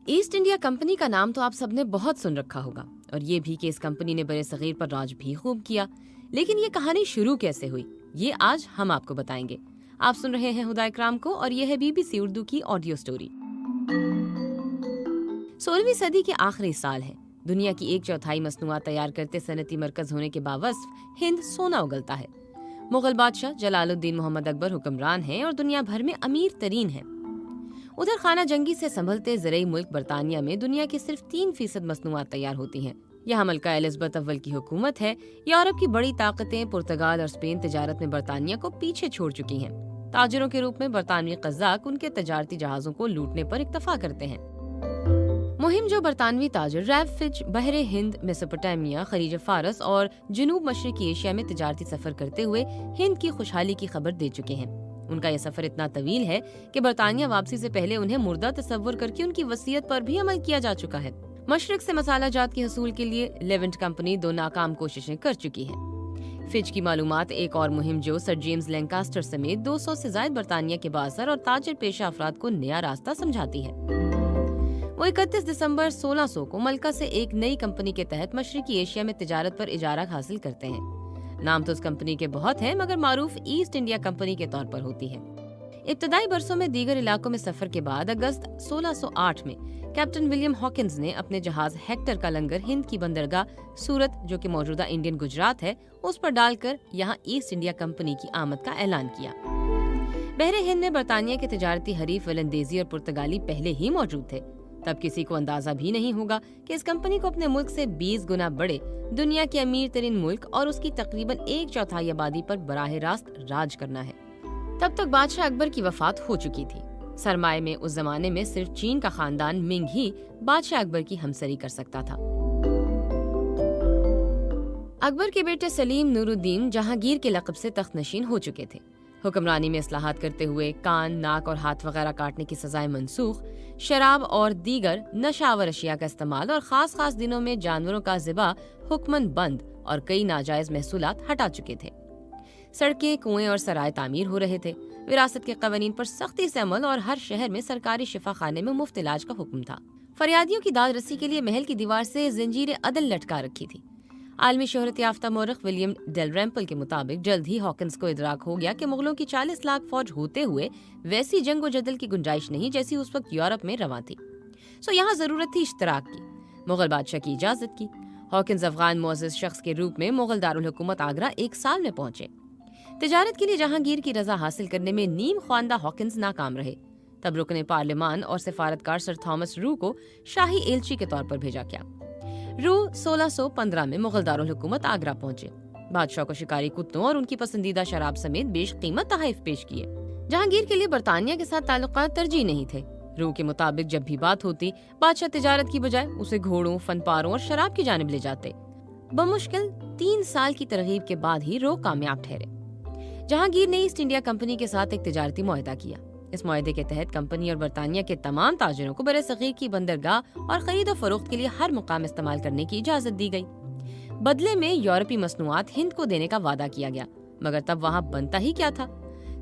East India company کا نام تو آپ سب نے بہت سن رکھا ہوگا، اور یہ بھی کہ اس کمپنی نے برے صغیر پر راج بھی خوب کیا، لیکن یہ کہانی شروع کیسے ہوئی یہ آج ہم آپ کو بتائیں گے۔ آپ سن رہے ہیں ہدا اکرام کو، اور یہ ہے BBC اردو کی آڈیو سٹوری۔ 16ویں صدی کے آخری سال ہے۔ دنیا کی 1/4 مصنوعات تیار کرتے صنعتی مرکز ہونے کے باوصف ہند سونا اگلتا ہے۔ مغل بادشاہ جلال الدین محمد اکبر حکمران ہیں اور دنیا بھر میں امیر ترین ہیں۔ ادھر خانہ جنگی سے سنبھلتے زرعی ملک برطانیہ میں دنیا کی صرف 3% مصنوعات تیار ہوتی ہیں۔ یہاں ملکہ الزبتھ اول کی حکومت ہے۔ یورپ کی بڑی طاقتیں پرتگال اور اسپین تجارت میں برطانیہ کو پیچھے چھوڑ چکی ہیں۔ تاجروں کے روپ میں برطانوی قزاق ان کے تجارتی جہازوں کو لوٹنے پر اکتفا کرتے ہیں۔ مہم جو برطانوی تاجر ریب فچ بحر ہند، میسوپوٹیمیا، خلیج فارس اور جنوب مشرقی ایشیا میں تجارتی سفر کرتے ہوئے ہند کی خوشحالی کی خبر دے چکے ہیں۔ ان کا یہ سفر اتنا طویل ہے کہ برطانیہ واپسی سے پہلے انہیں مردہ تصور کر کے ان کی وصیت پر بھی عمل کیا جا چکا ہے۔ مشرق سے مسالہ جات کے حصول کے لیے لیونٹ کمپنی 2 ناکام کوششیں کر چکی ہے۔ فچ کی معلومات ایک اور مہم جو سر جیمز لینکاسٹر سمیت 200 سے زائد برطانیہ کے بااثر اور تاجر پیشہ افراد کو نیا راستہ سمجھاتی ہے۔ وہ 31 دسمبر 1600 کو ملکہ سے ایک نئی کمپنی کے تحت مشرقی ایشیا میں تجارت پر اجارہ حاصل کرتے ہیں۔ نام تو اس کمپنی کے بہت ہیں، مگر معروف ایسٹ انڈیا کمپنی کے طور پر ہوتی ہے۔ ابتدائی برسوں میں دیگر علاقوں میں سفر کے بعد اگست 1608 میں کیپٹن ولیم ہاکنز نے اپنے جہاز ہیکٹر کا لنگر ہند کی بندرگاہ سورت، جو کہ موجودہ انڈین گجرات ہے، اس پر ڈال کر یہاں ایسٹ انڈیا کمپنی کی آمد کا اعلان کیا۔ بحر ہند میں برطانیہ کے تجارتی حریف ولندیزی اور پرتگالی پہلے ہی موجود تھے۔ تب کسی کو اندازہ بھی نہیں ہوگا کہ اس کمپنی کو اپنے ملک سے 20 گنا بڑے دنیا کے امیر ترین ملک اور اس کی تقریباً 1/4 آبادی پر براہ راست راج کرنا ہے۔ تب تک بادشاہ اکبر کی وفات ہو چکی تھی۔ سرمایہ میں اس زمانے میں صرف چین کا خاندان منگ ہی بادشاہ اکبر کی ہمسری کر سکتا تھا۔ اکبر کے بیٹے سلیم نور الدین جہانگیر کے لقب سے تخت نشین ہو چکے تھے۔ حکمرانی میں اصلاحات کرتے ہوئے کان، ناک اور ہاتھ وغیرہ کاٹنے کی سزائیں منسوخ، شراب اور دیگر نشہ آور اشیاء کا استعمال اور خاص دنوں میں جانوروں کا ذبح حکمن بند اور کئی ناجائز محصولات ہٹا چکے تھے۔ سڑکیں، کنویں اور سرائے تعمیر ہو رہے تھے۔ وراثت کے قوانین پر سختی سے عمل اور ہر شہر میں سرکاری شفا خانے میں مفت علاج کا حکم تھا۔ فریادیوں کی داد رسی کے لیے محل کی دیوار سے زنجیر عدل لٹکا رکھی تھی۔ عالمی شہرت یافتہ مورخ ولیم ڈیلریمپل کے مطابق جلد ہی ہاکنز کو ادراک ہو گیا کہ مغلوں کی 40 لاکھ فوج ہوتے ہوئے ویسی جنگ و جدل کی گنجائش نہیں جیسی اس وقت یورپ میں رواں تھی۔ یہاں ضرورت تھی اشتراک کی۔ مغل بادشاہ کی اجازت کی۔ ہاکنز افغان معزز شخص کے روپ میں مغل دارالحکومت آگرہ 1 سال میں پہنچے۔ تجارت کے لیے جہانگیر کی رضا حاصل کرنے میں نیم خواندہ ہاکنز ناکام رہے۔ تب رکن پارلیمان اور سفارتکار سر تھامس رو کو شاہی ایلچی کے طور پر بھیجا گیا۔ رو 1615 میں مغل دارالحکومت آگرہ پہنچے۔ بادشاہ کو شکاری کتوں اور ان کی پسندیدہ شراب سمیت بیش قیمت تحائف پیش کیے۔ جہانگیر کے لیے برطانیہ کے ساتھ تعلقات ترجیح نہیں تھے۔ رو کے مطابق جب بھی بات ہوتی، بادشاہ تجارت کی بجائے اسے گھوڑوں، فن پاروں اور شراب کی جانب لے جاتے۔ بمشکل 3 سال کی ترغیب کے بعد ہی رو کامیاب ٹھہرے۔ جہانگیر نے ایسٹ انڈیا کمپنی کے ساتھ ایک تجارتی معاہدہ کیا۔ اس معاہدے کے تحت کمپنی اور برطانیہ کے تمام تاجروں کو برصغیر کی بندرگاہ اور خرید و فروخت کے لیے ہر مقام استعمال کرنے کی اجازت دی گئی۔ بدلے میں یورپی مصنوعات ہند کو دینے کا وعدہ کیا گیا، مگر تب وہاں بنتا ہی کیا تھا؟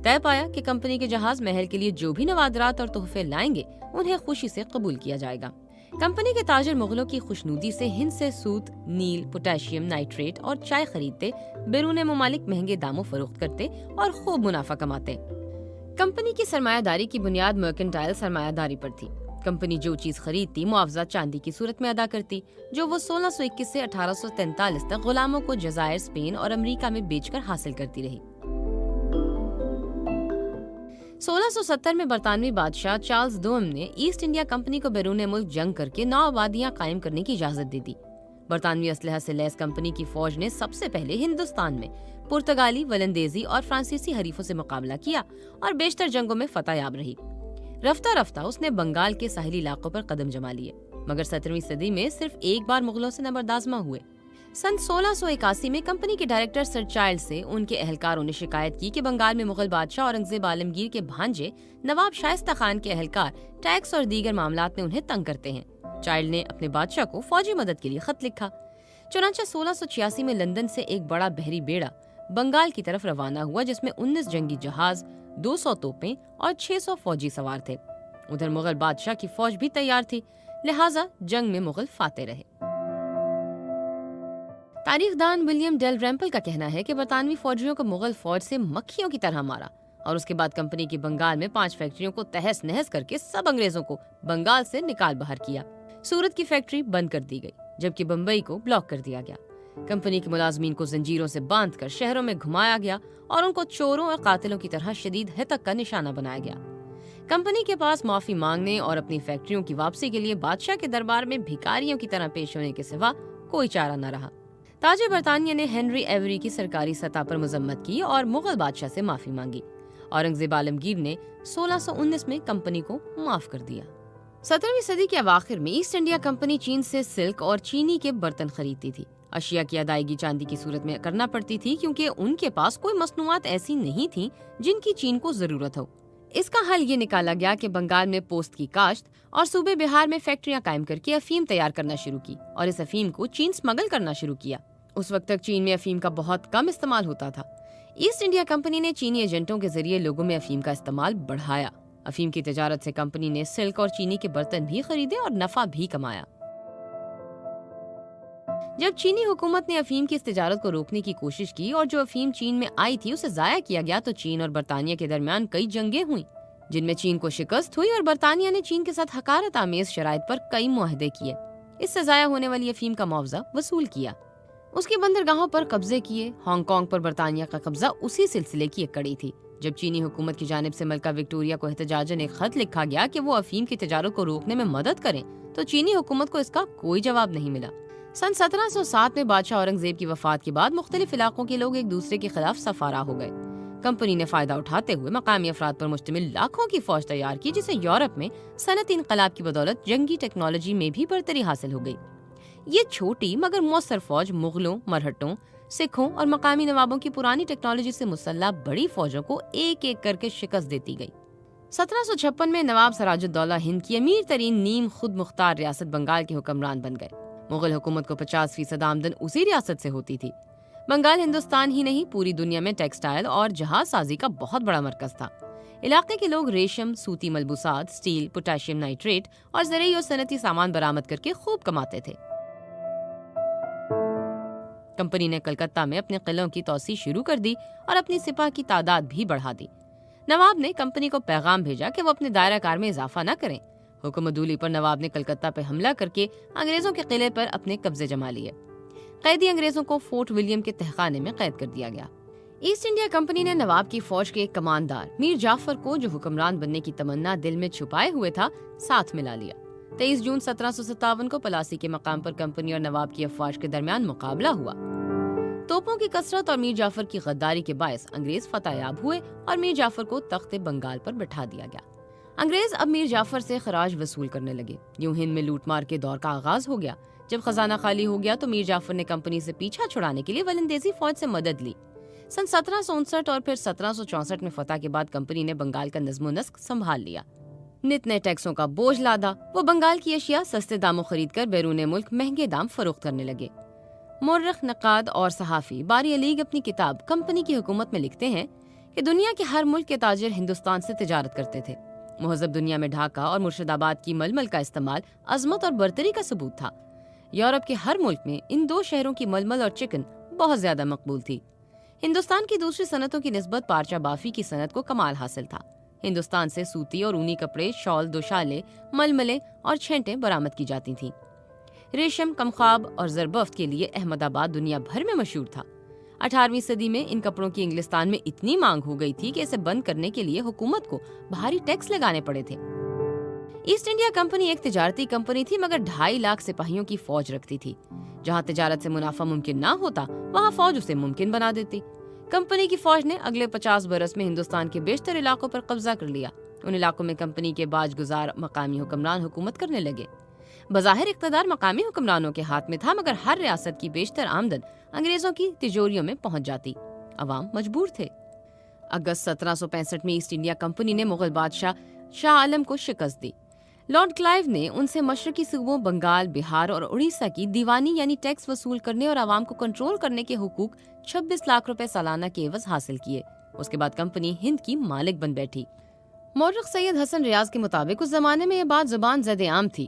طے پایا کہ کمپنی کے جہاز محل کے لیے جو بھی نوادرات اور تحفے لائیں گے انہیں خوشی سے قبول کیا جائے گا۔ کمپنی کے تاجر مغلوں کی خوشنودی سے ہند سے سوت، نیل، پوٹاشیم نائٹریٹ اور چائے خریدتے، بیرون ممالک مہنگے داموں فروخت کرتے اور خوب منافع کماتے۔ کمپنی کی سرمایہ داری کی بنیاد مرکنٹائل سرمایہ داری پر تھی۔ کمپنی جو چیز خریدتی معاوضہ چاندی کی صورت میں ادا کرتی، جو وہ 1621 سے 1843 تک غلاموں کو جزائر، اسپین اور امریکہ میں بیچ کر حاصل کرتی رہی۔ 1670 میں برطانوی بادشاہ چارلز دوم نے ایسٹ انڈیا کمپنی کو بیرون ملک جنگ کر کے 9 آبادیاں قائم کرنے کی اجازت دے دی۔ برطانوی اسلحہ سے لیس کمپنی کی فوج نے سب سے پہلے ہندوستان میں پرتگالی، ولندیزی اور فرانسیسی حریفوں سے مقابلہ کیا اور بیشتر جنگوں میں فتح یاب رہی۔ رفتہ رفتہ اس نے بنگال کے ساحلی علاقوں پر قدم جما لیے، مگر 17ویں صدی میں صرف ایک بار مغلوں سے نبردآزما ہوئے۔ سن 1681 میں کمپنی کے ڈائریکٹر سر چائلڈ سے ان کے اہلکاروں نے شکایت کی کہ بنگال میں مغل بادشاہ اورنگزیب عالمگیر کے بھانجے نواب شائستہ خان کے اہلکار ٹیکس اور دیگر معاملات میں انہیں تنگ کرتے ہیں۔ چائلڈ نے اپنے بادشاہ کو فوجی مدد کے لیے خط لکھا۔ چنانچہ 1686 میں لندن سے ایک بڑا بحری بیڑا بنگال کی طرف روانہ ہوا، جس میں 19 جنگی جہاز، 200 توپیں اور 600 فوجی سوار تھے۔ ادھر مغل بادشاہ کی فوج بھی تیار تھی۔ لہٰذا جنگ میں مغل فاتح رہے۔ تاریخ دان ولیم ڈیل ریمپل کا کہنا ہے کہ برطانوی فوجیوں کو مغل فوج سے مکھیوں کی طرح مارا اور اس کے بعد کمپنی کی بنگال میں 5 فیکٹریوں کو تہس نہس کر کے سب انگریزوں کو بنگال سے نکال باہر کیا۔ سورت کی فیکٹری بند کر دی گئی جبکہ بمبئی کو بلاک کر دیا گیا۔ کمپنی کے ملازمین کو زنجیروں سے باندھ کر شہروں میں گھمایا گیا اور ان کو چوروں اور قاتلوں کی طرح شدید ہتک کا نشانہ بنایا گیا۔ کمپنی کے پاس معافی مانگنے اور اپنی فیکٹریوں کی واپسی کے لیے بادشاہ کے دربار میں بھکاریوں کی طرح پیش ہونے کے سوا کوئی چارہ نہ رہا۔ تاج برطانیہ نے ہنری ایوری کی سرکاری سطح پر مذمت کی اور مغل بادشاہ سے معافی مانگی۔ اورنگزیب عالمگیر نے 1619 میں کمپنی کو معاف کر دیا۔ 17ویں صدی کے اواخر میں ایسٹ انڈیا کمپنی چین سے سلک اور چینی کے برتن خریدتی تھی۔ اشیاء کی ادائیگی چاندی کی صورت میں کرنا پڑتی تھی کیونکہ ان کے پاس کوئی مصنوعات ایسی نہیں تھیں جن کی چین کو ضرورت ہو۔ اس کا حل یہ نکالا گیا کہ بنگال میں پوست کی کاشت اور صوبے بہار میں فیکٹریاں قائم کر کے افیم تیار کرنا شروع کی اور اس افیم کو چین سمگل کرنا شروع کیا۔ اس وقت تک چین میں افیم کا بہت کم استعمال ہوتا تھا۔ ایسٹ انڈیا کمپنی نے چینی ایجنٹوں کے ذریعے لوگوں میں افیم کا استعمال بڑھایا۔ افیم کی تجارت سے کمپنی نے سلک اور چینی کے برتن بھی خریدے اور نفع بھی کمایا۔ جب چینی حکومت نے افیم کی اس تجارت کو روکنے کی کوشش کی اور جو افیم چین میں آئی تھی اسے ضائع کیا گیا تو چین اور برطانیہ کے درمیان کئی جنگیں ہوئیں جن میں چین کو شکست ہوئی اور برطانیہ نے چین کے ساتھ حقارت آمیز شرائط پر کئی معاہدے کیے۔ اس سے ضائع ہونے والی افیم کا معاوضہ وصول کیا۔ اس کی بندرگاہوں پر قبضے کیے۔ ہانگ کانگ پر برطانیہ کا قبضہ اسی سلسلے کی ایک کڑی تھی۔ جب چینی حکومت کی جانب سے ملکہ وکٹوریہ کو احتجاجاً ایک خط لکھا گیا کہ وہ افیم کی تجارت کو روکنے میں مدد کریں تو چینی حکومت کو اس کا کوئی جواب نہیں ملا۔ سن 1707 میں بادشاہ اورنگزیب کی وفات کے بعد مختلف علاقوں کے لوگ ایک دوسرے کے خلاف سفارا ہو گئے۔ کمپنی نے فائدہ اٹھاتے ہوئے مقامی افراد پر مشتمل لاکھوں کی فوج تیار کی جسے یورپ میں صنعتی انقلاب کی بدولت جنگی ٹیکنالوجی میں بھی برتری حاصل ہو گئی۔ یہ چھوٹی مگر مؤثر فوج مغلوں، مرہٹوں، سکھوں اور مقامی نوابوں کی پرانی ٹیکنالوجی سے مسلح بڑی فوجوں کو ایک ایک کر کے شکست دیتی گئی۔ 1756 میں نواب سراج الدولہ ہند کی امیر ترین نیم خود مختار ریاست بنگال کے حکمران بن گئے۔ مغل حکومت کو 50% آمدن اسی ریاست سے ہوتی تھی۔ بنگال ہندوستان ہی نہیں پوری دنیا میں ٹیکسٹائل اور جہاز سازی کا بہت بڑا مرکز تھا۔ علاقے کے لوگ ریشم، سوتی ملبوسات، سٹیل، پوٹاشیم نائٹریٹ اور زرعی اور صنعتی سامان برآمد کر کے خوب کماتے تھے۔ کمپنی نے کلکتہ میں اپنے قلعوں کی توسیع شروع کر دی اور اپنی سپاہ کی تعداد بھی بڑھا دی۔ نواب نے کمپنی کو پیغام بھیجا کہ وہ اپنے دائرہ کار میں اضافہ نہ کریں۔ حکم عدولی پر نواب نے کلکتہ پہ حملہ کر کے انگریزوں کے قلعے پر اپنے قبضے جما لیے۔ قیدی انگریزوں کو فورٹ ولیم کے تہخانے میں قید کر دیا گیا۔ ایسٹ انڈیا کمپنی نے نواب کی فوج کے ایک کماندار میر جعفر کو، جو حکمران بننے کی تمنا دل میں چھپائے ہوئے تھا، ساتھ ملا لیا۔ 23 جون 1757 کو پلاسی کے مقام پر کمپنی اور نواب کی افواج کے درمیان مقابلہ ہوا۔ توپوں کی کثرت اور میر جعفر کی غداری کے باعث انگریز فتح یاب ہوئے اور میر جعفر کو تخت بنگال پر بٹھا دیا گیا۔ انگریز اب میر جعفر سے خراج وصول کرنے لگے۔ یوں ہند میں لوٹ مار کے دور کا آغاز ہو گیا۔ جب خزانہ خالی ہو گیا تو میر جعفر نے کمپنی سے پیچھا چھڑانے کے لیے ولندیزی فوج سے مدد لی۔ سن 1759 اور پھر 1764 میں فتح کے بعد کمپنی نے بنگال کا نظم و نسق سنبھال لیا۔ نت نئے ٹیکسوں کا بوجھ لادا۔ وہ بنگال کی اشیاء سستے داموں خرید کر بیرون ملک مہنگے دام فروخت کرنے لگے۔ مورخ، نقاد اور صحافی باری علیگ اپنی کتاب کمپنی کی حکومت میں لکھتے ہیں کہ دنیا کے ہر ملک کے تاجر ہندوستان سے تجارت کرتے تھے۔ مہذب دنیا میں ڈھاکہ اور مرشد آباد کی ململ کا استعمال عظمت اور برتری کا ثبوت تھا۔ یورپ کے ہر ملک میں ان دو شہروں کی ململ اور چکن بہت زیادہ مقبول تھی۔ ہندوستان کی دوسری صنعتوں کی نسبت پارچہ بافی کی صنعت کو کمال حاصل تھا۔ ہندوستان سے سوتی اور اونی کپڑے، شال، دوشالے، ململے اور چھینٹیں برآمد کی جاتی تھیں۔ ریشم، کمخواب اور زربفت کے لیے احمد آباد دنیا بھر میں مشہور تھا۔ 18ویں صدی میں ان کپڑوں کی انگلستان میں اتنی مانگ ہو گئی تھی کہ اسے بند کرنے کے لیے حکومت کو بھاری ٹیکس لگانے پڑے تھے۔ ایسٹ انڈیا کمپنی ایک تجارتی کمپنی تھی مگر 2.5 لاکھ سپاہیوں کی فوج رکھتی تھی۔ جہاں تجارت سے منافع ممکن نہ ہوتا وہاں فوج اسے ممکن بنا دیتی۔ کمپنی کی فوج نے اگلے 50 برس میں ہندوستان کے بیشتر علاقوں پر قبضہ کر لیا۔ ان علاقوں میں کمپنی کے باج گزار مقامی حکمران حکومت کرنے لگے۔ بظاہر اقتدار مقامی حکمرانوں کے ہاتھ میں تھا مگر ہر ریاست کی بیشتر آمدن انگریزوں کی تجوریوں میں پہنچ جاتی۔ عوام مجبور تھے۔ اگست 1765 میں ایسٹ انڈیا کمپنی نے مغل بادشاہ شاہ عالم کو شکست دی۔ لارڈ کلائیو نے ان سے مشرقی صوبوں بنگال، بہار اور اڑیسہ کی دیوانی یعنی ٹیکس وصول کرنے اور عوام کو کنٹرول کرنے کے حقوق 26 لاکھ روپے سالانہ کے عوض حاصل کیے۔ اس کے بعد کمپنی ہند کی مالک بن بیٹھی۔ مورخ سید حسن ریاض کے مطابق اس زمانے میں یہ بات زبان زد عام تھی۔